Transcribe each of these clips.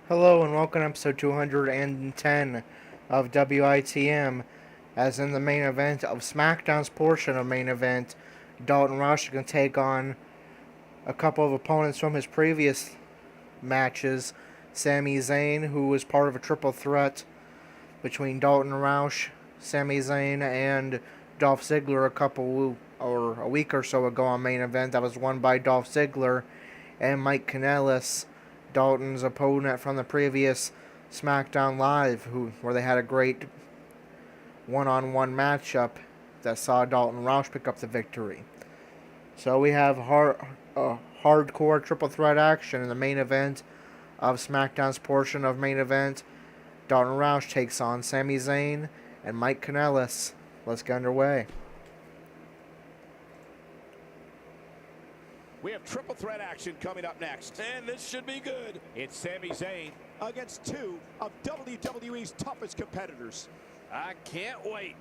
Hello and welcome to episode 210 of WITM. As in the main event of SmackDown's portion of main event, Dalton Roush can take on a couple of opponents from his previous matches. Sami Zayn, who was part of a triple threat between Dalton Roush, Sami Zayn, and Dolph Ziggler a week or so ago on main event. That was won by Dolph Ziggler and Mike Kanellis, Dalton's opponent from the previous SmackDown Live, where they had a great one-on-one matchup that saw Dalton Roush pick up the victory. So we have hardcore triple threat action in the main event of SmackDown's portion of main event. Dalton Roush takes on Sami Zayn and Mike Kanellis. Let's get underway. We have triple threat action coming up next. And this should be good. It's Sami Zayn against two of WWE's toughest competitors. I can't wait.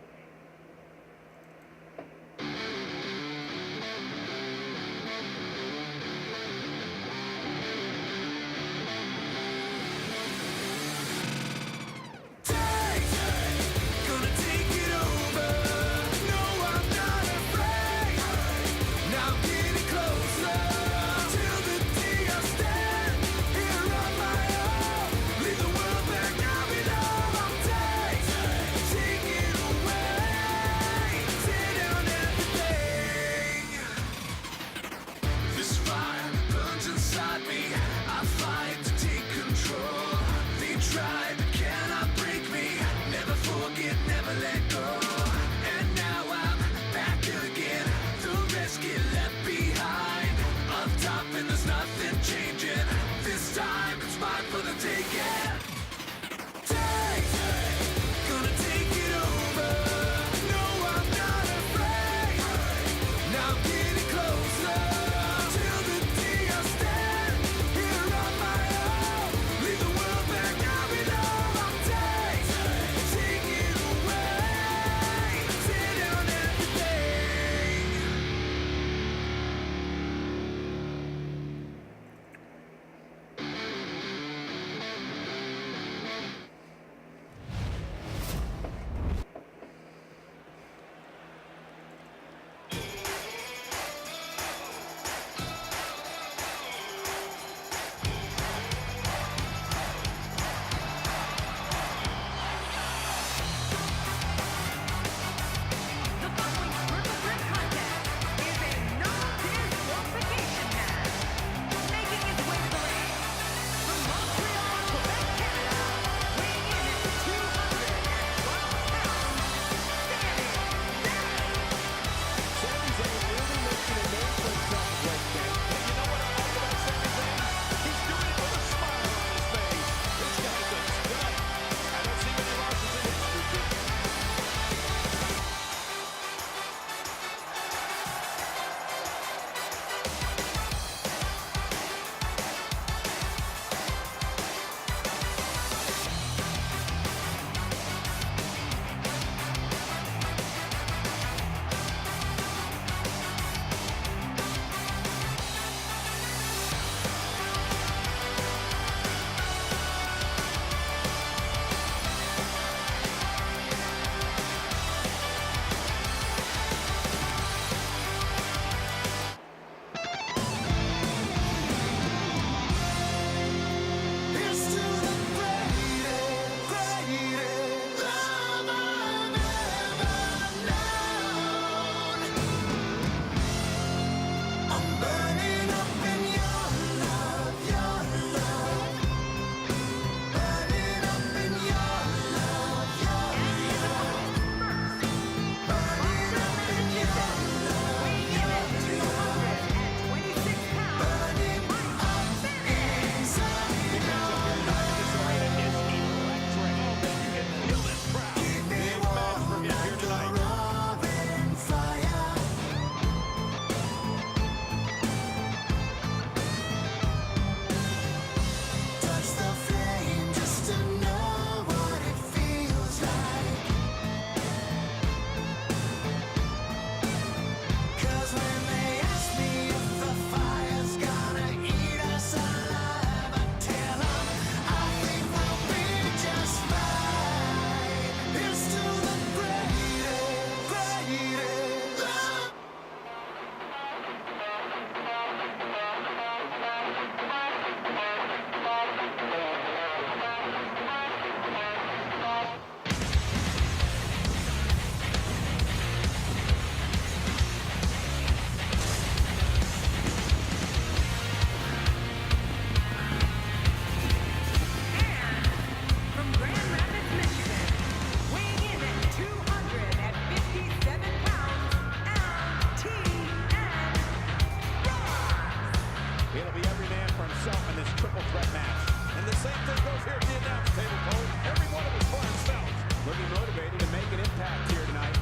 It'll be every man for himself in this triple threat match. And the same thing goes here at the announce table, Cole. Every one of us for themselves. Looking motivated to make an impact here tonight.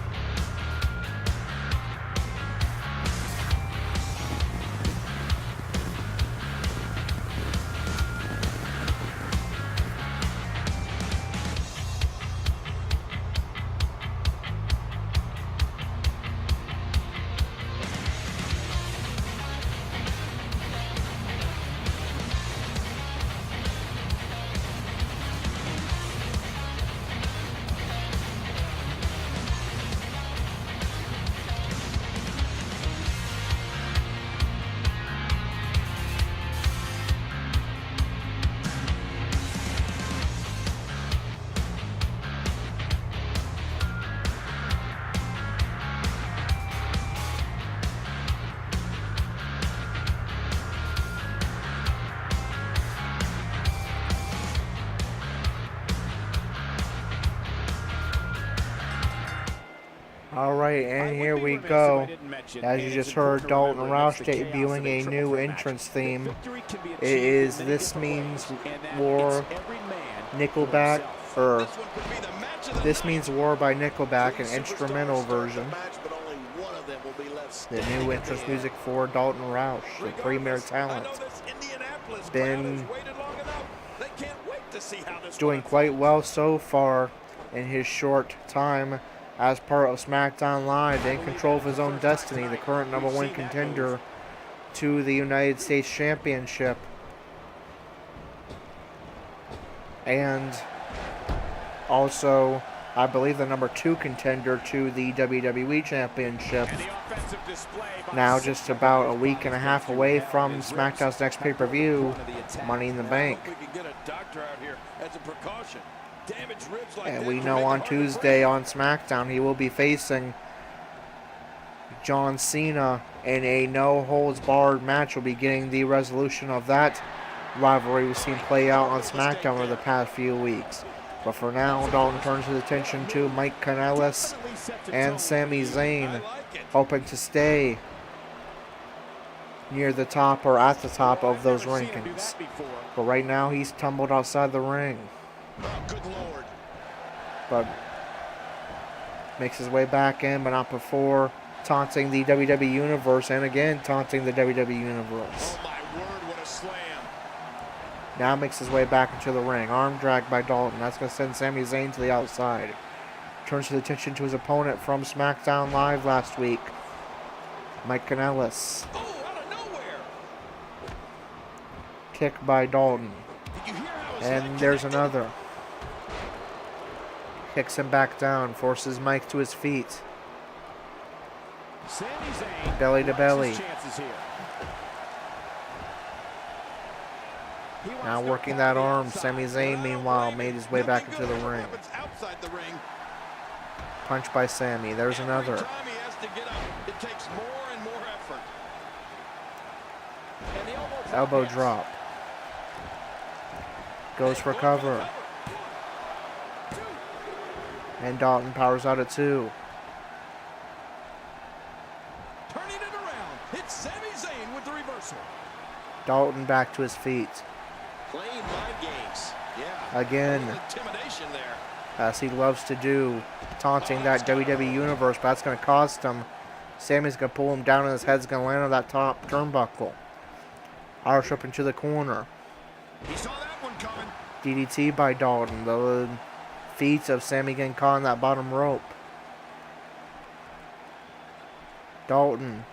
Alright, and here we go. As you just heard, Dalton Roush debuting a new entrance theme. It is This Means War Nickelback, or This Means War by Nickelback, an instrumental version. The new entrance music for Dalton Roush, the premier talent. Been doing quite well so far in his short time as part of SmackDown Live, in control of his own destiny, the current #1 contender to the United States Championship. And also, I believe, the #2 contender to the WWE Championship. Now just about a week and a half away from SmackDown's next pay-per-view, Money in the Bank. And we know on Tuesday on SmackDown he will be facing John Cena in a no-holds-barred match. Will be getting the resolution of that rivalry we've seen play out on SmackDown over the past few weeks. But for now, Dalton turns his attention to Mike Kanellis and Sami Zayn, hoping to stay near the top or at the top of those rankings. But right now he's tumbled outside the ring. But makes his way back in, but not before taunting the WWE Universe, and again taunting the WWE Universe. Now makes his way back into the ring. Arm drag by Dalton. That's going to send Sami Zayn to the outside. Turns his attention to his opponent from SmackDown Live last week, Mike Kanellis. Kick by Dalton. And there's another. Kicks him back down, forces Mike to his feet. Belly to belly. Now working that arm. Sami Zayn, meanwhile, made his way back into the ring. Punch by Sami. There's another. Elbow drop. Goes for cover. And Dalton powers out at 2. Turning it around. It's Sami Zayn with the reversal. Dalton back to his feet. Playing mind games. Yeah. Again. Intimidation there. As he loves to do, taunting that WWE Universe, but that's going to cost him. Sami's going to pull him down and his head's going to land on that top turnbuckle. Irish up into the corner. He saw that one coming. DDT by Dalton. The feet of Sami getting caught on that bottom rope. Dalton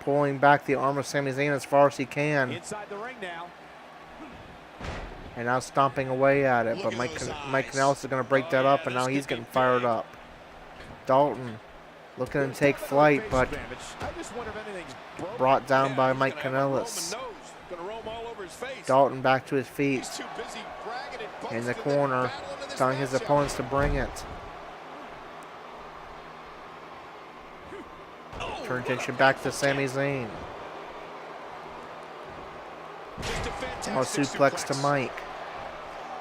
pulling back the arm of Sami Zayn as far as he can. Inside the ring now. And now stomping away at it. But Mike Kanellis is going to break that up, and now he's getting fired up. Dalton looking to take flight, but brought down by Mike Kanellis. Dalton back to his feet. In the corner, telling his opponents to bring it. Turn attention back to Sami Zayn. Oh, suplex to Mike.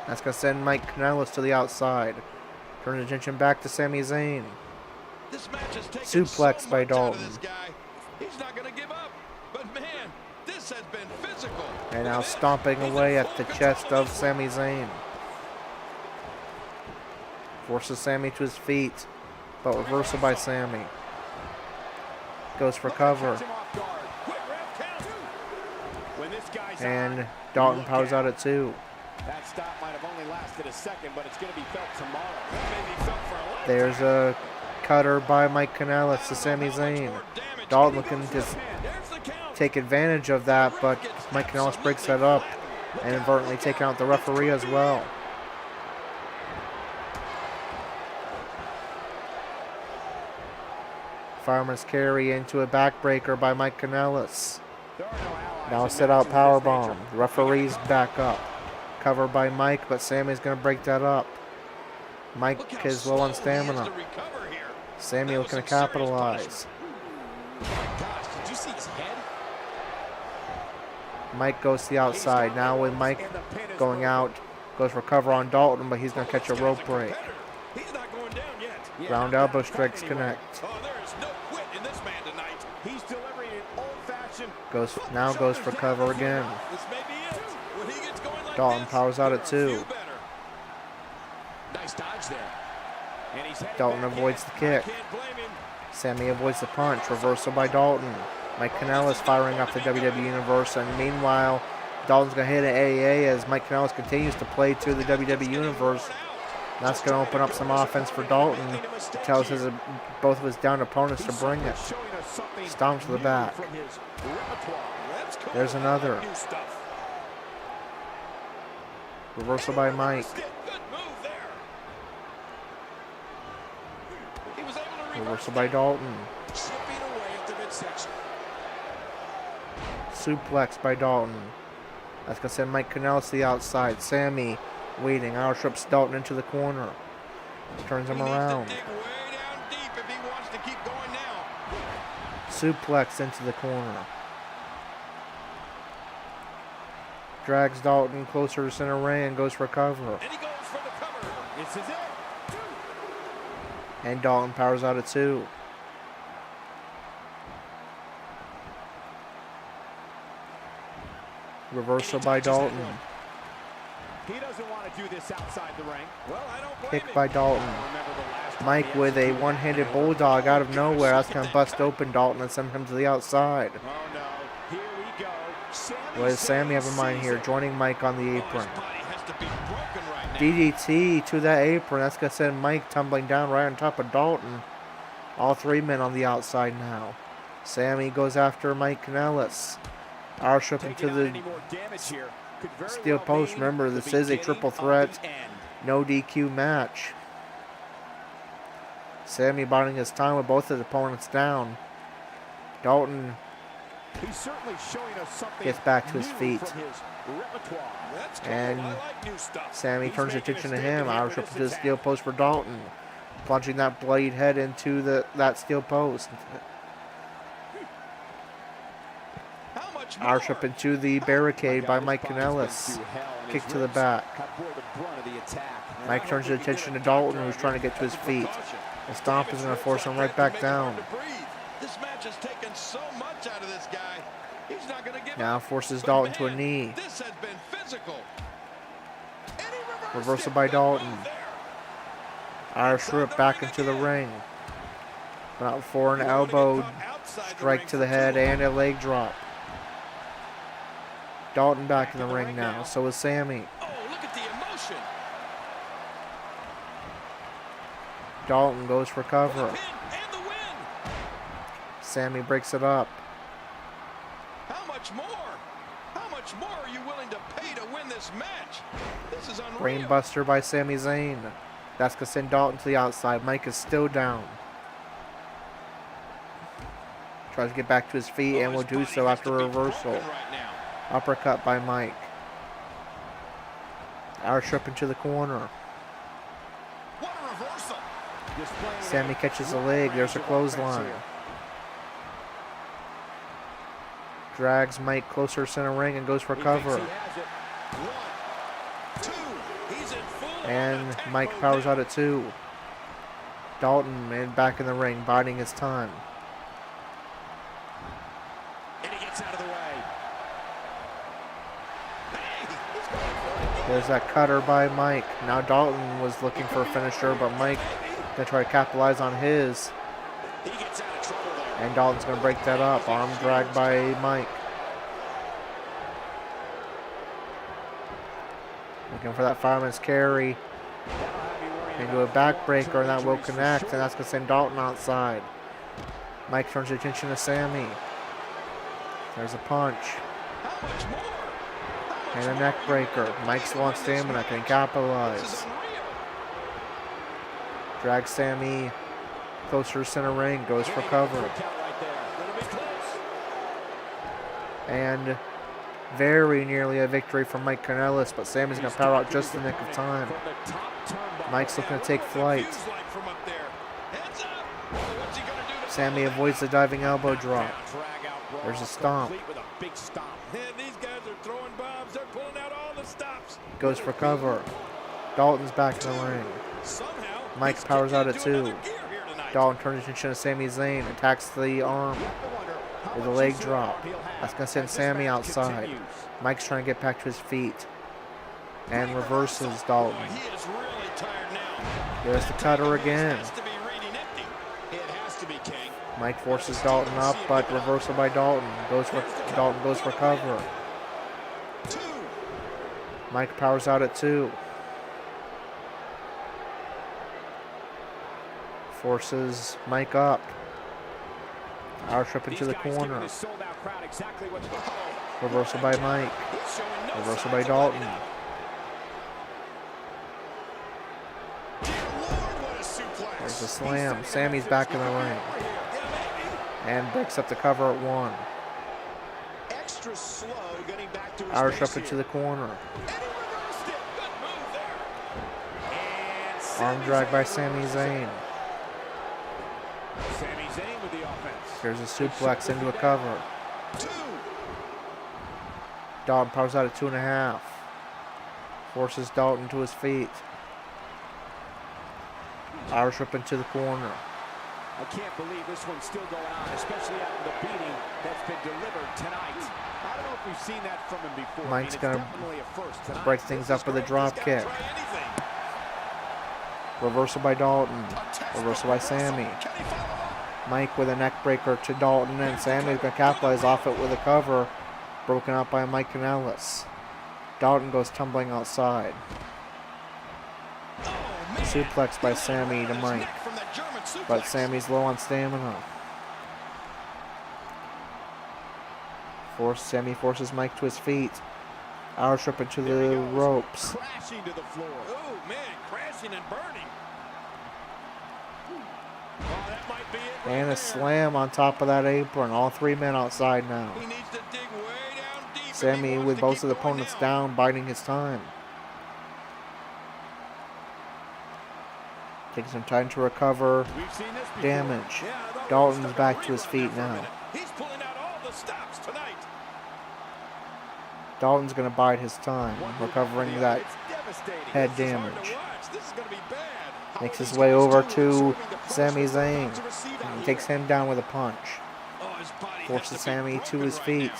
That's going to send Mike Kanellis to the outside. Turn attention back to Sami Zayn. Suplex by Dalton. He's not going to give up. But man, This has been physical. And now stomping away at the chest of Sami Zayn. Forces Sami to his feet, but reversal by Sami. Goes for cover. And Dalton powers out at 2. That stop might have only lasted a second, but it's going to be felt tomorrow. That may be felt for a lifetime. There's a cutter by Mike Kanellis to Sami Zayn. Dalton looking to take advantage of that, but Mike Kanellis breaks that up and inadvertently taking out the referee as well. Fireman's carry into a backbreaker by Mike Kanellis. Now set out powerbomb. The referee's back up. Covered by Mike, but Sami's going to break that up. Mike is low on stamina. Sami looking to capitalize. Gosh, did you see his head? Mike goes to the outside. Now with Mike going out, goes for cover on Dalton, but he's going to catch a rope break. He's not going down yet. Round elbow strikes connect. Oh, there is no quit in this man tonight. He's delivering an old-fashioned. Goes for cover again. This may be it. When he gets going like Dalton this, powers out at there are 2. few better. Nice dodge there. And he's heading Dalton back avoids in. the kick. Can't blame him. Sami avoids the punch. Reversal by Dalton. Mike Kanellis firing up the WWE Universe. And meanwhile, Dalton's going to hit an AA as Mike Kanellis continues to play to the WWE Universe. That's going to open up some offense for Dalton. It tells both of his downed opponents to bring it. Stomp to the back. There's another. Reversal by Mike. Good move there. He was able to Reversal by Dalton. Chipping away at the midsection. Suplex by Dalton. That's going to send Mike Kanellis to the outside. Sami waiting. Irish whips Dalton into the corner. Turns him around. Dig way down deep if he wants to keep going now. Suplex into the corner. Drags Dalton closer to center ring and goes for cover. And he goes for the cover. This is it. And Dalton powers out at 2. Reversal by Dalton. He doesn't want to do this outside the ring. Well, I don't blame Kick him. by Dalton. Remember the last time Mike he with a executed one-handed bulldog out of nowhere. That's going to bust open Dalton and send him to the outside. Oh no, here we go. What does Sami have in mind here? Joining Mike on the Oh, apron. his body has to be broken right now. DDT to that apron. That's going to send Mike tumbling down right on top of Dalton. All 3 men on the outside now. Sami goes after Mike Kanellis. Irish whip into the steel post. Remember, this is a triple threat, no DQ match. Sami biding his time with both his opponents down. Dalton He's certainly showing us something gets back to his new feet. from his repertoire. That's cool. And I like new stuff. Sami He's turns making attention a to him. statement Irish here whip with into the this steel post for Dalton. Plunging that blade head into that steel post. How much Irish more? whip into the barricade by Mike Kanellis. Kick to the back. Mike turns his attention to Dalton, who's trying to get to his feet. The stomp is going to force him right back down. This match has taken so much out of this guy. He's not going to give Now up. forces But Dalton to a man, knee. This has been physical. And he Reversal it. by Good Dalton. move there. Irish whip back into the ring. Out for an elbow strike to the head and a leg drop. Dalton back in the ring now. So is Sami. Oh, look at the emotion. Dalton goes for cover. Pin and the win. Sami breaks it up. How much more? How much more are you willing to pay to win this match? This is unreal. Brainbuster by Sami Zayn. That's going to send Dalton to the outside. Mike is still down. Tries to get back to his feet and will do so after a reversal. Right now. Uppercut by Mike. Irish whip into the corner. What a reversal. Sami catches a leg. There's a clothesline. Drags Mike closer to center ring and goes for cover. 1, 2. He's in full And attack Mike mode powers now. out at 2. Dalton and back in the ring, biding his time. And he gets out of the way. There's that cutter by Mike. Now Dalton was looking for a finisher, but Mike gonna try to capitalize on his. He gets out of trouble there. And Dalton's gonna break that up. Arm drag by Mike. Looking for that fireman's carry. Into a backbreaker, and that will connect, and that's gonna send Dalton outside. Mike turns attention to Sami. There's a punch. How much more? And a neck breaker. Mike's low on stamina, can capitalize. Drags Sami closer to center ring, goes for cover. And very nearly a victory for Mike Kanellis, but Sami's going to power out just in the nick of time. Mike's looking to take flight. Sami avoids the diving elbow drop. There's a stomp. These guys are throwing bombs. They're pulling out all the stops. Goes for cover. Dalton's back in the ring. Mike powers out at 2. Dalton turns attention to Sami Zayn. Attacks the arm with a leg drop. That's going to send Sami outside. Mike's trying to get back to his feet. And reverses Dalton. There's the cutter again. Mike forces Dalton up, but reversal by Dalton. Dalton goes for cover. Mike powers out at 2. Forces Mike up. Power trip into the corner. Reversal by Mike. Reversal by Dalton. There's a slam. Sami's back in the ring. And breaks up the cover at 1. Irish up into the corner. Arm drag by Sami Zayn. Here's a suplex into a cover. Dalton powers out at 2.5. Forces Dalton to his feet. Irish whip into the corner. I can't believe this one's still going on, especially after the beating that's been delivered tonight. I don't know if we've seen that from him before. Mike's going to break things up with a drop kick. Reversal by Dalton. Reversal by Sami. Mike with a neck breaker to Dalton, and Sami's going to capitalize off it with a cover. Broken up by Mike Kanellis. Dalton goes tumbling outside. Suplex by Sami to Mike. But Sami's low on stamina. Sami forces Mike to his feet. Irish whip into the ropes. Crashing to the floor. Oh, man, crashing and burning. Well, that might be it right And a slam on top of that apron. All 3 men outside now. He needs to dig way down deep. Sami with both of the opponents down, biding his time. Taking some time to recover damage. Dalton's back to his feet now. He's pulling out all the stops tonight. Dalton's going to bide his time, recovering that head damage. Makes his way over to Sami Zayn. And takes him down with a punch. Forces Sami to his feet.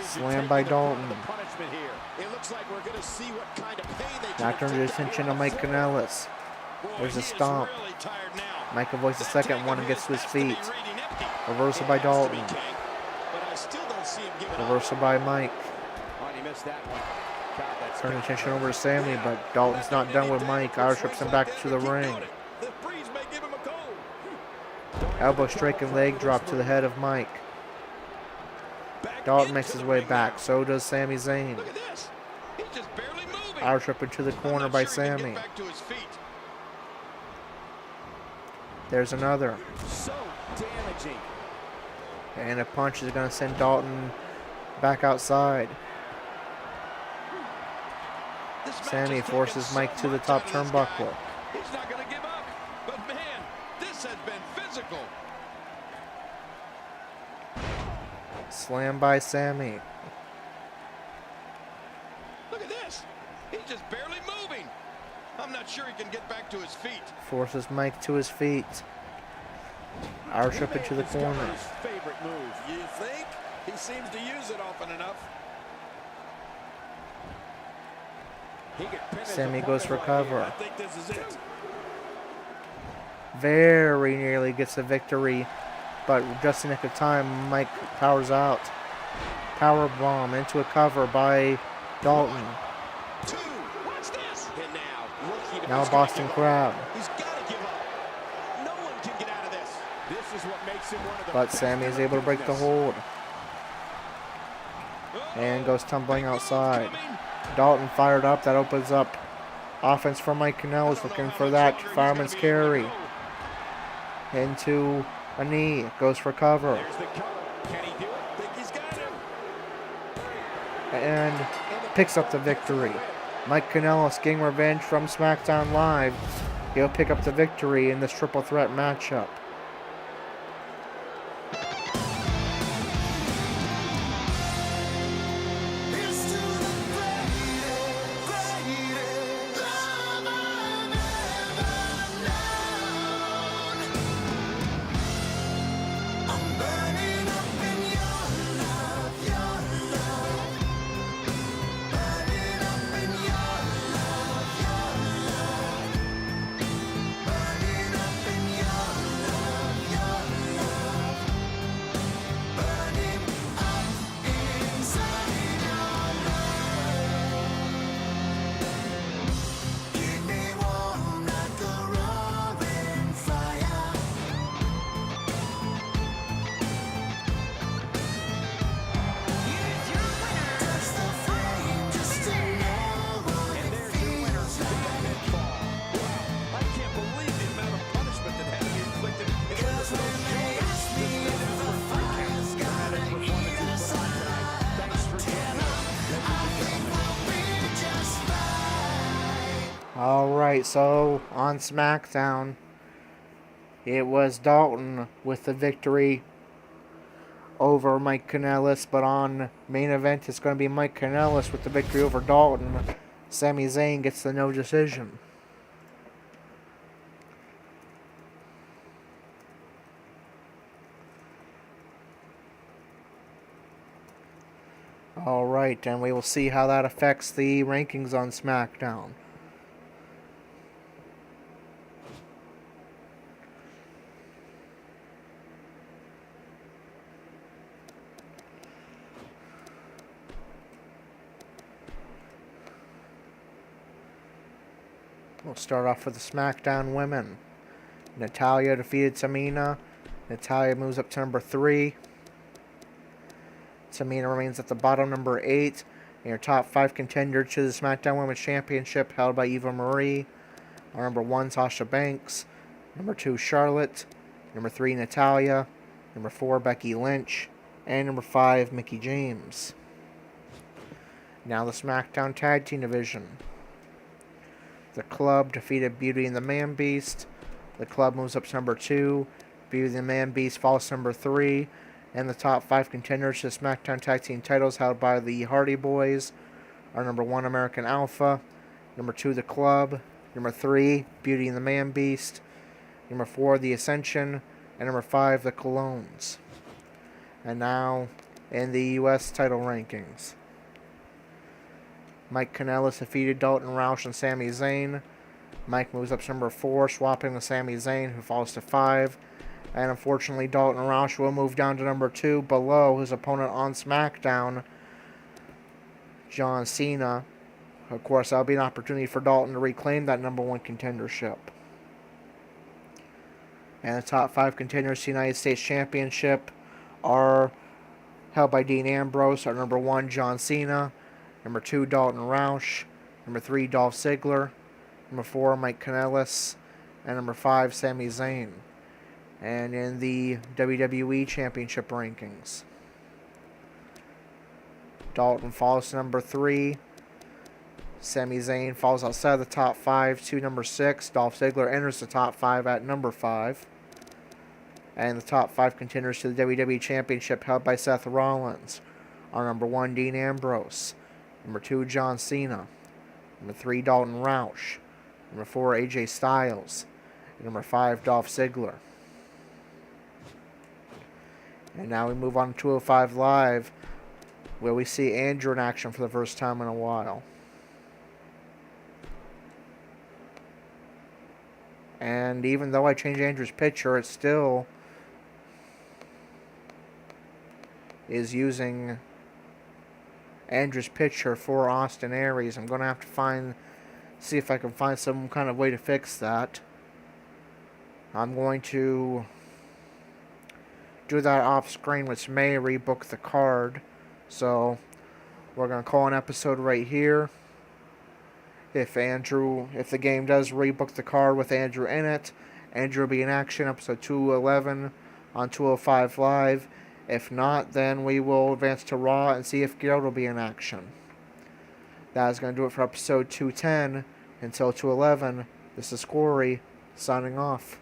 Slam by Dalton. Now turns his attention to Mike Kanellis. There's a stomp. Mike avoids the second one and gets to his feet. Reversal by Dalton. Reversal by Mike. Turning attention over to Sami, but Dalton's not done with Mike. Irish whips him back to the ring. Elbow strike and leg drop to the head of Mike. Dalton makes his way back. So does Sami Zayn. Irish whip into the corner by Sami. There's another. And a punch is going to send Dalton back outside. Sami forces Mike to the top turnbuckle. He's not going to give up. But man, this has been physical. Slam by Sami. Look at this. He's just barely moving. I'm not sure he can get back to his feet. Forces Mike to his feet. Irish whip into the corner. Favorite move. You think? He seems to use it often enough. He could pin his Sami opponent goes for right cover. here. I think this is it. Very nearly gets the victory, but just in the nick of time, Mike powers out. Power bomb into a cover by Dalton. 2. Watch this. And Now Boston Crab. He's got to give up. No one can get out of this. This is what makes him one of the But best Sami is in able to break the business. hold and goes tumbling outside. Dalton fired up. That opens up offense for Mike Kanellis, looking for that fireman's carry. Into a knee. Goes for cover. There's the cover. Can he do it? Think he's got him. And picks up the victory. Mike Kanellis getting revenge from SmackDown Live. He'll pick up the victory in this triple threat matchup. Alright, so on SmackDown, it was Dalton with the victory over Mike Kanellis, but on main event, it's going to be Mike Kanellis with the victory over Dalton. Sami Zayn gets the no decision. Alright, and we will see how that affects the rankings on SmackDown. We'll start off with the SmackDown women. Natalya defeated Tamina. Natalya moves up to number 3. Tamina remains at the bottom, number 8. And your top 5 contender to the SmackDown Women's Championship held by Eva Marie are number 1, Sasha Banks. Number 2, Charlotte. Number 3, Natalya. Number 4, Becky Lynch. And number 5, Mickie James. Now the SmackDown Tag Team Division. The Club defeated Beauty and the Man Beast. The Club moves up to number 2. Beauty and the Man Beast falls to number 3. And the top 5 contenders to the SmackDown Tag Team titles held by the Hardy Boys are number 1, American Alpha. Number 2, The Club. Number 3, Beauty and the Man Beast. Number 4, The Ascension. And number 5, The Colognes. And now in the U.S. title rankings. Mike Kanellis defeated Dalton Roush and Sami Zayn. Mike moves up to number 4, swapping with Sami Zayn, who falls to 5. And unfortunately, Dalton Roush will move down to number 2, below his opponent on SmackDown, John Cena. Of course, that'll be an opportunity for Dalton to reclaim that number 1 contendership. And the top 5 contenders to the United States Championship are held by Dean Ambrose, are number 1, John Cena. Number 2, Dalton Roush. Number 3, Dolph Ziggler. Number 4, Mike Kanellis. And number 5, Sami Zayn. And in the WWE Championship rankings, Dalton falls to number 3. Sami Zayn falls outside the top 5 to number 6. Dolph Ziggler enters the top 5 at number 5. And the top 5 contenders to the WWE Championship held by Seth Rollins are number 1, Dean Ambrose. Number 2, John Cena. Number 3, Dalton Roush. Number 4, AJ Styles. And number 5, Dolph Ziggler. And now we move on to 205 Live, where we see Andrew in action for the first time in a while. And even though I changed Andrew's picture, it still is using Andrew's picture for Austin Aries. I'm going to have to see if I can find some kind of way to fix that. I'm going to do that off screen, which may rebook the card. So we're going to call an episode right here. If the game does rebook the card with Andrew in it, Andrew will be in action, episode 211 on 205 Live. If not, then we will advance to Raw and see if Gerald will be in action. That is going to do it for episode 210. Until 211, this is Corey, signing off.